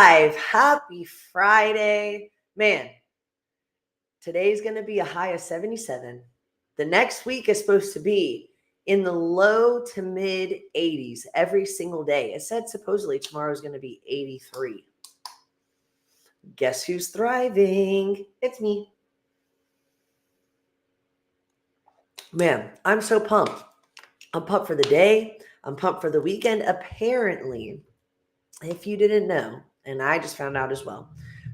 live. Happy Friday. Man, today's going to be a high of 77. The next week is supposed to be in the low to mid 80s every single day. It said supposedly tomorrow is going to be 83. Guess who's thriving? It's me. Man, I'm so pumped. I'm pumped for the day. I'm pumped for the weekend. Apparently, if you didn't know, and I just found out as well,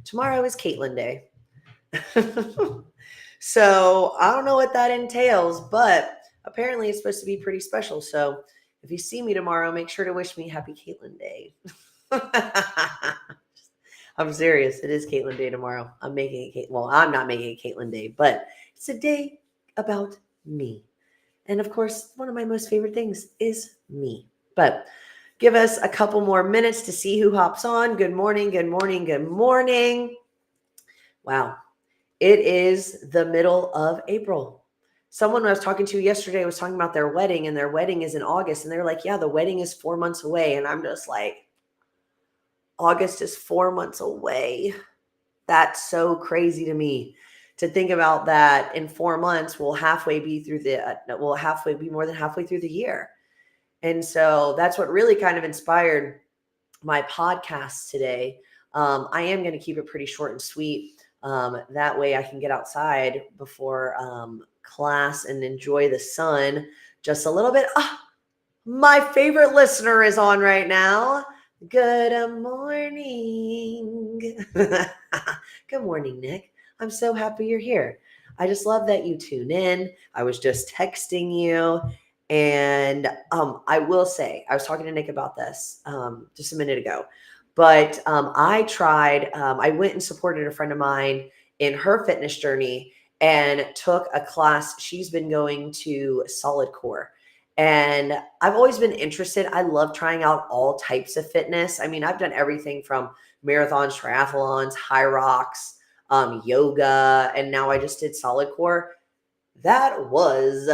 tomorrow is Caitlin Day. So I don't know what that entails, but apparently it's supposed to be pretty special. So if you see me tomorrow, make sure to wish me happy Caitlin Day. I'm serious. It is Caitlin Day tomorrow. I'm not making it Caitlin Day, but it's a day about me. And of course, one of my most favorite things is me. But give us a couple more minutes to see who hops on. Good morning, good morning, good morning. Wow. It is the middle of April. Someone I was talking to yesterday was talking about their wedding, and their wedding is in August. And they're like, yeah, the wedding is 4 months away. And I'm just like, August is 4 months away. That's so crazy to me to think about that. In 4 months, we'll be more than halfway through the year. And so that's what really kind of inspired my podcast today. I am going to keep it pretty short and sweet. That way I can get outside before class and enjoy the sun just a little bit. My favorite listener is on right now. Good morning. Good morning, Nick. I'm so happy you're here. I just love that you tune in. I was just texting you. And I will say, I was talking to Nick about this just a minute ago. But I went and supported a friend of mine in her fitness journey and took a class. She's been going to Solid Core. And I've always been interested. I love trying out all types of fitness. I mean, I've done everything from marathons, triathlons, high rocks, yoga, and now I just did Solid Core. That was,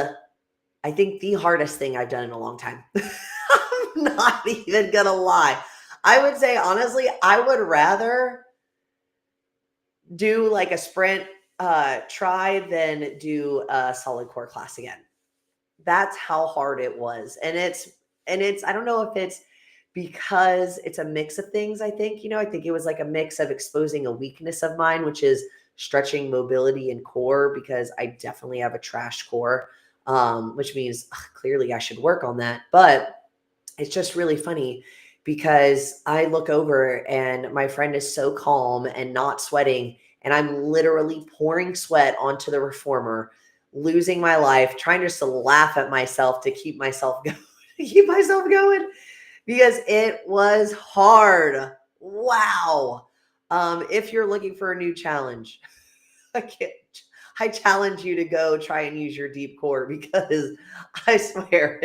I think, the hardest thing I've done in a long time. I'm not even going to lie. I would say, honestly, I would rather do like a sprint try than do a Solid Core class again. That's how hard it was. And it's, I don't know if it's because it's a mix of things. I think it was like a mix of exposing a weakness of mine, which is stretching, mobility, and core, because I definitely have a trash core, which means clearly I should work on that. But it's just really funny because I look over and my friend is so calm and not sweating, and I'm literally pouring sweat onto the reformer, losing my life, trying just to laugh at myself to keep myself going, because it was hard. Wow. If you're looking for a new challenge, I challenge you to go try and use your deep core, because I swear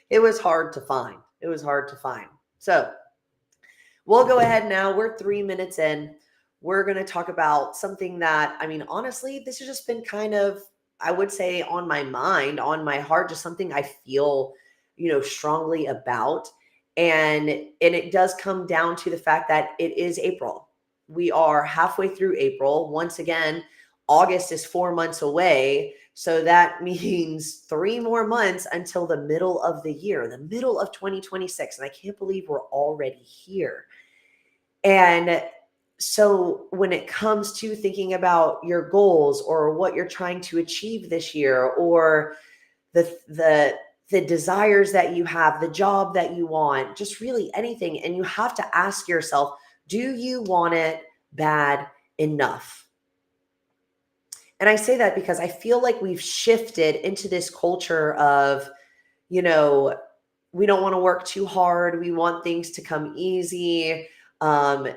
it was hard to find. It was hard to find. So we'll go ahead now. We're 3 minutes in. We're going to talk about something that, I mean, honestly, this has just been kind of, I would say, on my mind, on my heart, just something I feel, strongly about. And it does come down to the fact that it is April. We are halfway through April. Once again, August is 4 months away. So that means 3 more months until the middle of the year, the middle of 2026. And I can't believe we're already here. And so when it comes to thinking about your goals or what you're trying to achieve this year, or the desires that you have, the job that you want, just really anything. And you have to ask yourself, do you want it bad enough? And I say that because I feel like we've shifted into this culture of, we don't want to work too hard. We want things to come easy.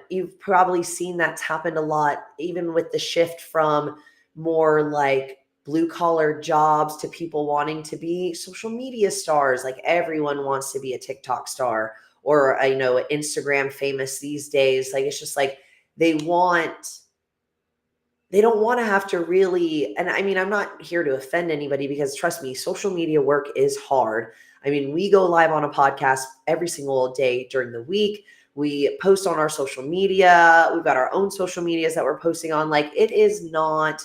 You've probably seen that's happened a lot, even with the shift from more like blue collar jobs to people wanting to be social media stars. Like everyone wants to be a TikTok star or, Instagram famous these days. Like, it's just like they don't want to have to really, and I mean, I'm not here to offend anybody, because trust me, social media work is hard. I mean, we go live on a podcast every single day during the week. We post on our social media. We've got our own social medias that we're posting on. Like, it is not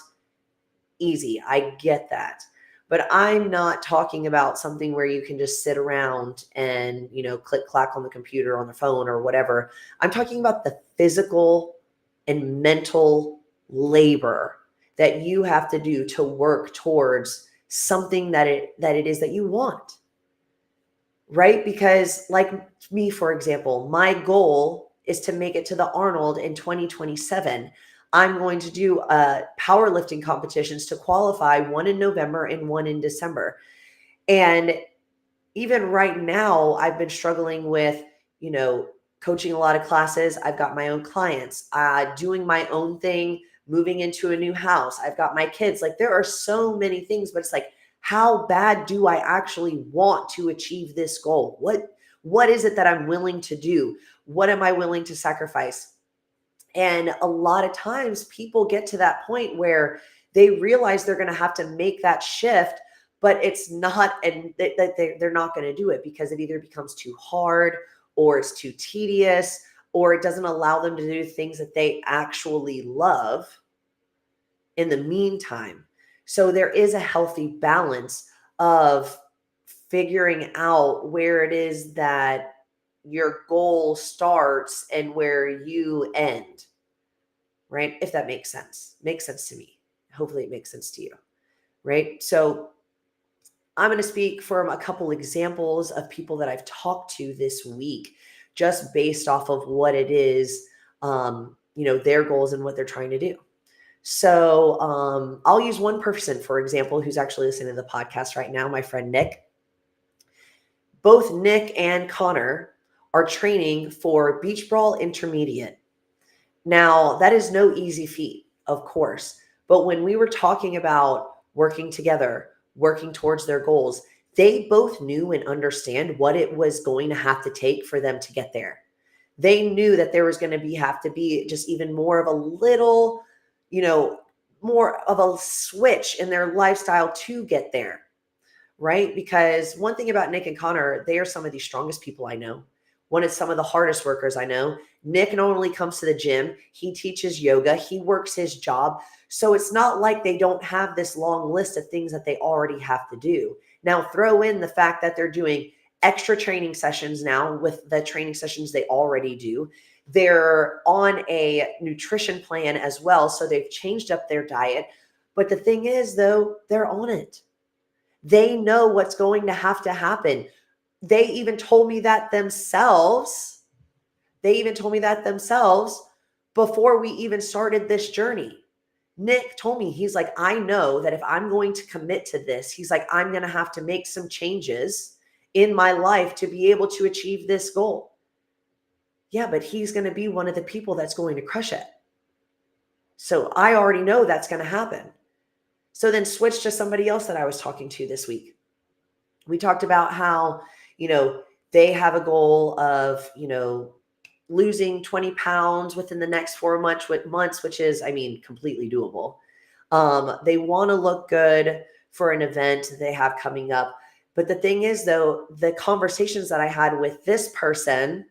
easy. I get that. But I'm not talking about something where you can just sit around and, click clack on the computer, on the phone, or whatever. I'm talking about the physical and mental labor that you have to do to work towards something that it is that you want. Right? Because, like me, for example, my goal is to make it to the Arnold in 2027. I'm going to do powerlifting competitions to qualify, one in November and one in December. And even right now, I've been struggling with, coaching a lot of classes. I've got my own clients, doing my own thing, moving into a new house. I've got my kids. Like, there are so many things, but it's like, how bad do I actually want to achieve this goal? What is it that I'm willing to do? What am I willing to sacrifice? And a lot of times people get to that point where they realize they're going to have to make that shift, but it's not, and they're not going to do it because it either becomes too hard, or it's too tedious, or it doesn't allow them to do things that they actually love in the meantime. So there is a healthy balance of figuring out where it is that your goal starts and where you end, right? If that makes sense. Makes sense to me. Hopefully it makes sense to you, right? So I'm going to speak from a couple examples of people that I've talked to this week, just based off of what it is, their goals and what they're trying to do. So I'll use one person, for example, who's actually listening to the podcast right now, my friend Nick. Both Nick and Connor are training for Beach Brawl Intermediate. Now, that is no easy feat, of course. But when we were talking about working together, working towards their goals, they both knew and understand what it was going to have to take for them to get there. They knew that there was going to have to be just even more of a little, more of a switch in their lifestyle to get there, right? Because one thing about Nick and Connor, they are some of the strongest people I know. One is some of the hardest workers I know. Nick not only comes to the gym, he teaches yoga, he works his job. So it's not like they don't have this long list of things that they already have to do. Now throw in the fact that they're doing extra training sessions now with the training sessions they already do. They're on a nutrition plan as well. So they've changed up their diet. But the thing is, though, they're on it. They know what's going to have to happen. They even told me that themselves. Before we even started this journey. Nick told me, he's like, I know that if I'm going to commit to this, he's like, I'm going to have to make some changes in my life to be able to achieve this goal. Yeah, but he's going to be one of the people that's going to crush it. So I already know that's going to happen. So then switch to somebody else that I was talking to this week. We talked about how, they have a goal of, losing 20 pounds within the next 4 months, which is, completely doable. They want to look good for an event they have coming up. But the thing is, though, the conversations that I had with this person,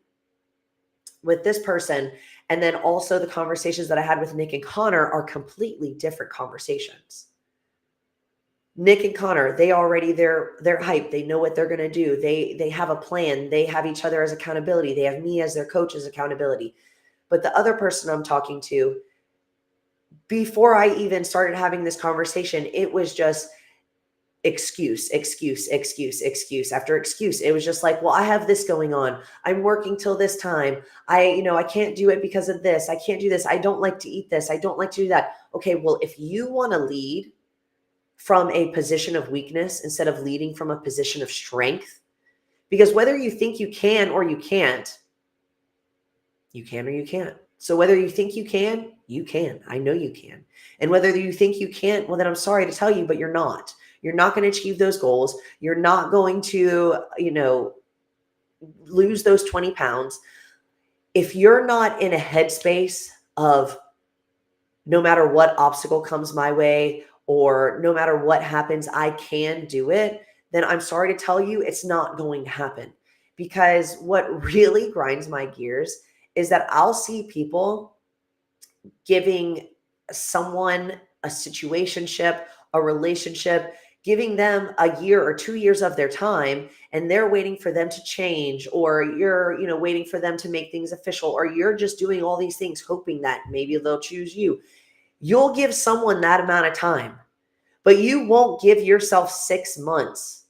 and then also the conversations that I had with Nick and Connor are completely different conversations. Nick and Connor, they're hyped. They know what they're going to do. They have a plan. They have each other as accountability. They have me as their coach as accountability. But the other person I'm talking to, before I even started having this conversation, it was just excuse after excuse. It was just like, well, I have this going on. I'm working till this time. I can't do it because of this. I can't do this. I don't like to eat this. I don't like to do that. Okay, well, if you want to lead from a position of weakness instead of leading from a position of strength, because whether you think you can or you can't, you can or you can't. So whether you think you can, you can. I know you can. And whether you think you can't, well, then I'm sorry to tell you, but you're not. You're not going to achieve those goals. You're not going to, lose those 20 pounds. If you're not in a headspace of no matter what obstacle comes my way, or no matter what happens, I can do it, then I'm sorry to tell you, it's not going to happen. Because what really grinds my gears is that I'll see people giving someone a situationship, a relationship, giving them a year or 2 years of their time, and they're waiting for them to change, or you're, waiting for them to make things official, or you're just doing all these things hoping that maybe they'll choose you. You'll give someone that amount of time, but you won't give yourself 6 months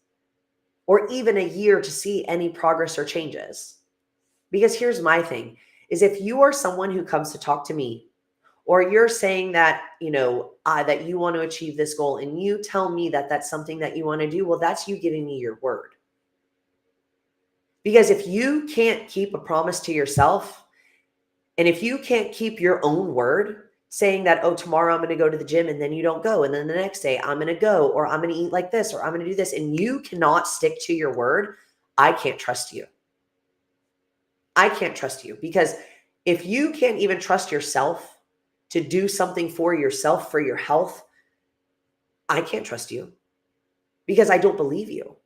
or even a year to see any progress or changes. Because here's my thing, is if you are someone who comes to talk to me, or you're saying that, that you want to achieve this goal, and you tell me that that's something that you want to do, well, that's you giving me your word. Because if you can't keep a promise to yourself, and if you can't keep your own word, saying that, oh, tomorrow I'm going to go to the gym, and then you don't go, and then the next day I'm going to go, or I'm going to eat like this, or I'm going to do this, and you cannot stick to your word, I can't trust you. I can't trust you, because if you can't even trust yourself to do something for yourself, for your health, I can't trust you, because I don't believe you.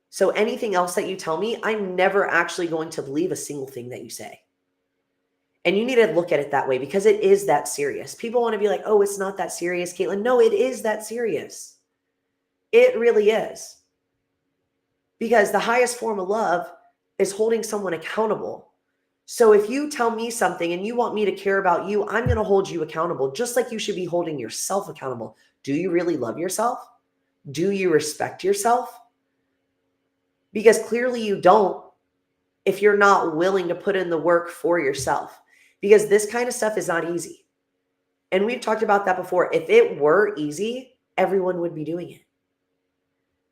So anything else that you tell me, I'm never actually going to believe a single thing that you say. And you need to look at it that way, because it is that serious. People want to be like, oh, it's not that serious, Caitlin. No, it is that serious. It really is. Because the highest form of love is holding someone accountable. So if you tell me something and you want me to care about you, I'm going to hold you accountable, just like you should be holding yourself accountable. Do you really love yourself? Do you respect yourself? Because clearly you don't, if you're not willing to put in the work for yourself. Because this kind of stuff is not easy. And we've talked about that before. If it were easy, everyone would be doing it.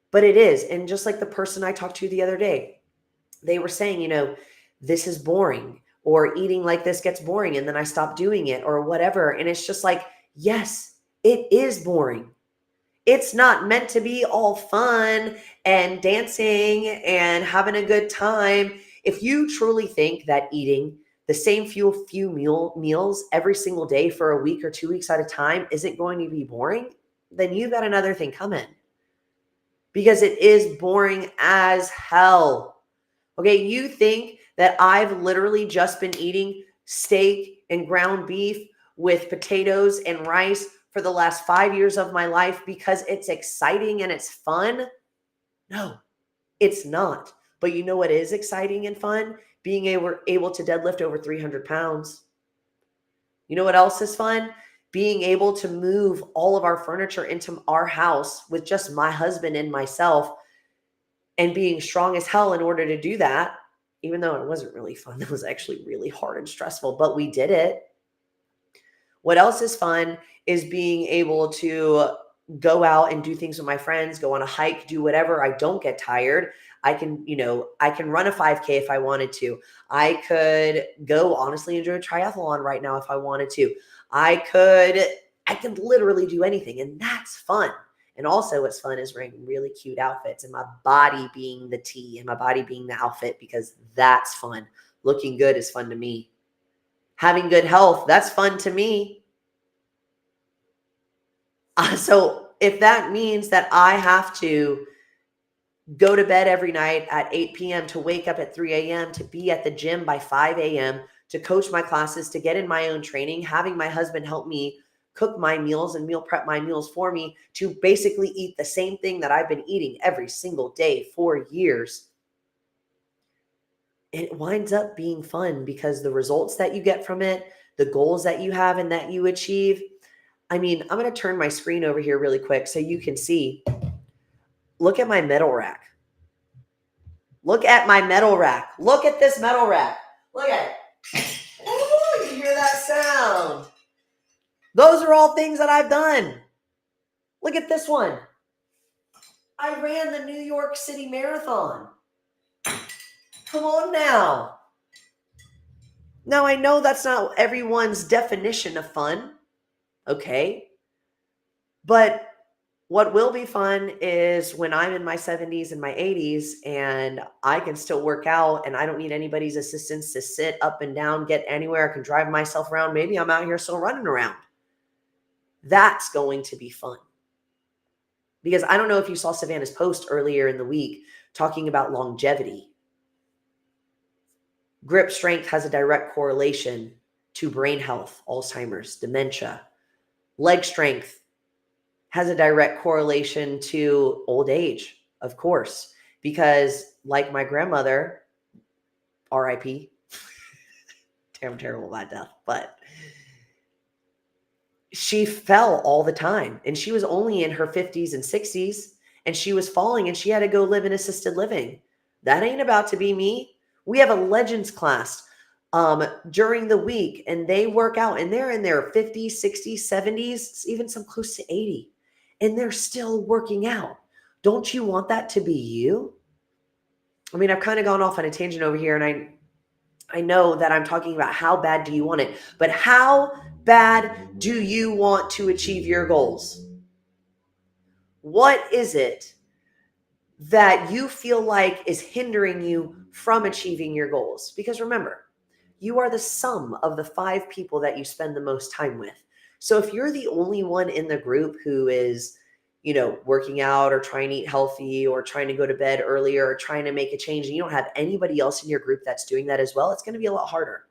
But it is. And just like the person I talked to the other day, they were saying, this is boring, or eating like this gets boring, and then I stop doing it, or whatever. And it's just like, yes, it is boring. It's not meant to be all fun and dancing and having a good time. If you truly think that eating the same few meals every single day for a week or 2 weeks at a time isn't going to be boring, then you've got another thing coming, because it is boring as hell. Okay, you think that I've literally just been eating steak and ground beef with potatoes and rice for the last 5 years of my life because it's exciting and it's fun? No, it's not. But you know what is exciting and fun? Being able to deadlift over 300 pounds. You know what else is fun? Being able to move all of our furniture into our house with just my husband and myself, and being strong as hell in order to do that, even though it wasn't really fun. It was actually really hard and stressful, but we did it. What else is fun is being able to go out and do things with my friends, go on a hike, do whatever. I don't get tired. I can run a 5K if I wanted to. I could go honestly and do a triathlon right now if I wanted to. I could literally do anything, and that's fun. And also what's fun is wearing really cute outfits and my body being the tee and my body being the outfit, because that's fun. Looking good is fun to me. Having good health, that's fun to me. So if that means that I have to go to bed every night at 8 p.m. to wake up at 3 a.m. to be at the gym by 5 a.m., to coach my classes, to get in my own training, having my husband help me cook my meals and meal prep my meals for me, to basically eat the same thing that I've been eating every single day for years, it winds up being fun, because the results that you get from it, the goals that you have and that you achieve. I mean, I'm going to turn my screen over here really quick so you can see. Look at my metal rack. Look at my metal rack. Look at this metal rack. Look at it. Ooh, you hear that sound? Those are all things that I've done. Look at this one. I ran the New York City Marathon. Come on now. Now, I know that's not everyone's definition of fun, okay? But what will be fun is when I'm in my 70s and my 80s and I can still work out and I don't need anybody's assistance to sit up and down, get anywhere. I can drive myself around. Maybe I'm out here still running around. That's going to be fun. Because I don't know if you saw Savannah's post earlier in the week talking about longevity. Grip strength has a direct correlation to brain health, Alzheimer's, dementia. Leg strength has a direct correlation to old age, of course, because like my grandmother, RIP, terrible bad death, but she fell all the time and she was only in her 50s and 60s and she was falling and she had to go live in assisted living. That ain't about to be me. We have a legends class during the week and they work out and they're in their 50s, 60s, 70s, even some close to 80, and they're still working out. Don't you want that to be you? I mean, I've kind of gone off on a tangent over here, and I know that I'm talking about how bad do you want it, but how bad do you want to achieve your goals? What is it that you feel like is hindering you from achieving your goals? Because remember, you are the sum of the 5 people that you spend the most time with. So if you're the only one in the group who is, working out or trying to eat healthy or trying to go to bed earlier or trying to make a change, and you don't have anybody else in your group that's doing that as well, it's going to be a lot harder.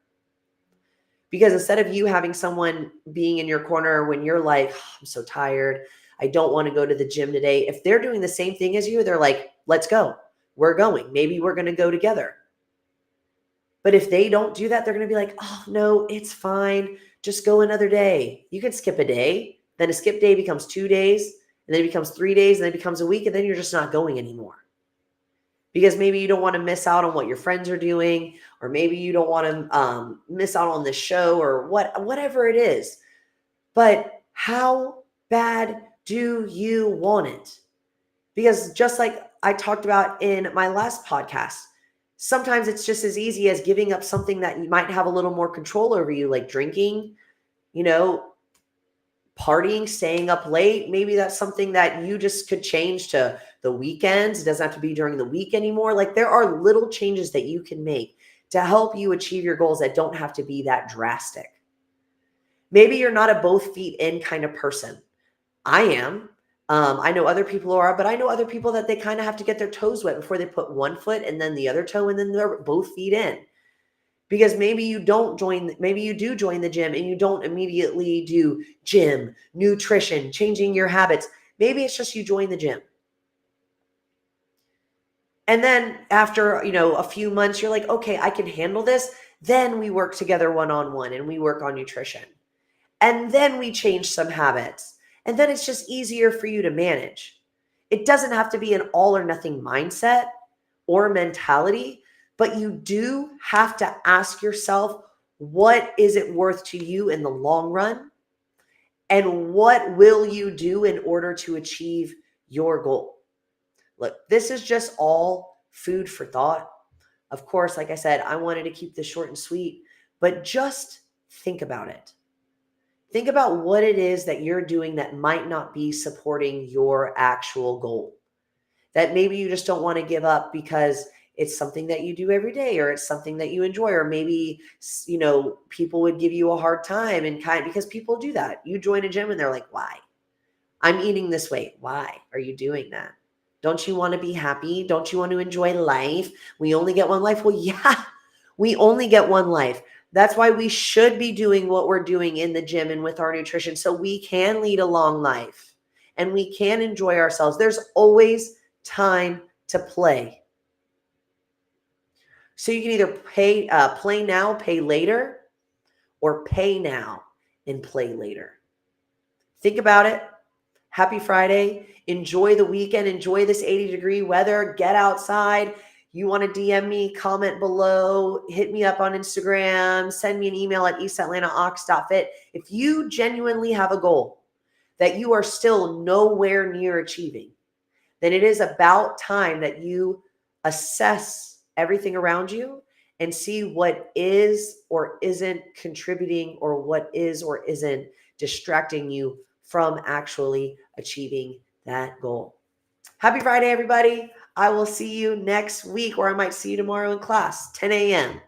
Because instead of you having someone being in your corner when you're like, oh, I'm so tired, I don't want to go to the gym today. If they're doing the same thing as you, they're like, let's go. We're going. Maybe we're going to go together. But if they don't do that, they're going to be like, oh, no, it's fine. Just go another day. You can skip a day. Then a skip day becomes 2 days. And then it becomes 3 days. And then it becomes a week. And then you're just not going anymore. Because maybe you don't want to miss out on what your friends are doing. Or maybe you don't want to miss out on the show or whatever it is. But how bad do you want it? Because just like I talked about in my last podcast, sometimes it's just as easy as giving up something that you might have a little more control over you, like drinking, partying, staying up late. Maybe that's something that you just could change to the weekends. It doesn't have to be during the week anymore. Like there are little changes that you can make to help you achieve your goals that don't have to be that drastic. Maybe you're not a both feet in kind of person. I am. I know other people are, but I know other people that they kind of have to get their toes wet before they put one foot and then the other toe and then they're both feet in. Because maybe you do join the gym and you don't immediately do gym, nutrition, changing your habits. Maybe it's just you join the gym. And then after, a few months, you're like, okay, I can handle this. Then we work together one-on-one and we work on nutrition. And then we change some habits. And then it's just easier for you to manage. It doesn't have to be an all or nothing mindset or mentality, but you do have to ask yourself, what is it worth to you in the long run? And what will you do in order to achieve your goal? Look, this is just all food for thought. Of course, like I said, I wanted to keep this short and sweet, but just think about it. Think about what it is that you're doing that might not be supporting your actual goal. That maybe you just don't want to give up because it's something that you do every day, or it's something that you enjoy, or maybe, people would give you a hard time and because people do that. You join a gym and they're like, why? I'm eating this way. Why are you doing that? Don't you want to be happy? Don't you want to enjoy life? We only get one life. Well, yeah, we only get one life. That's why we should be doing what we're doing in the gym and with our nutrition so we can lead a long life and we can enjoy ourselves. There's always time to play. So you can either play now, pay later, or pay now and play later. Think about it. Happy Friday. Enjoy the weekend. Enjoy this 80-degree weather. Get outside. You want to DM me, comment below, hit me up on Instagram, send me an email at eastatlantaaox.fit. If you genuinely have a goal that you are still nowhere near achieving, then it is about time that you assess everything around you and see what is or isn't contributing or what is or isn't distracting you from actually achieving that goal. Happy Friday, everybody. I will see you next week, or I might see you tomorrow in class, 10 a.m.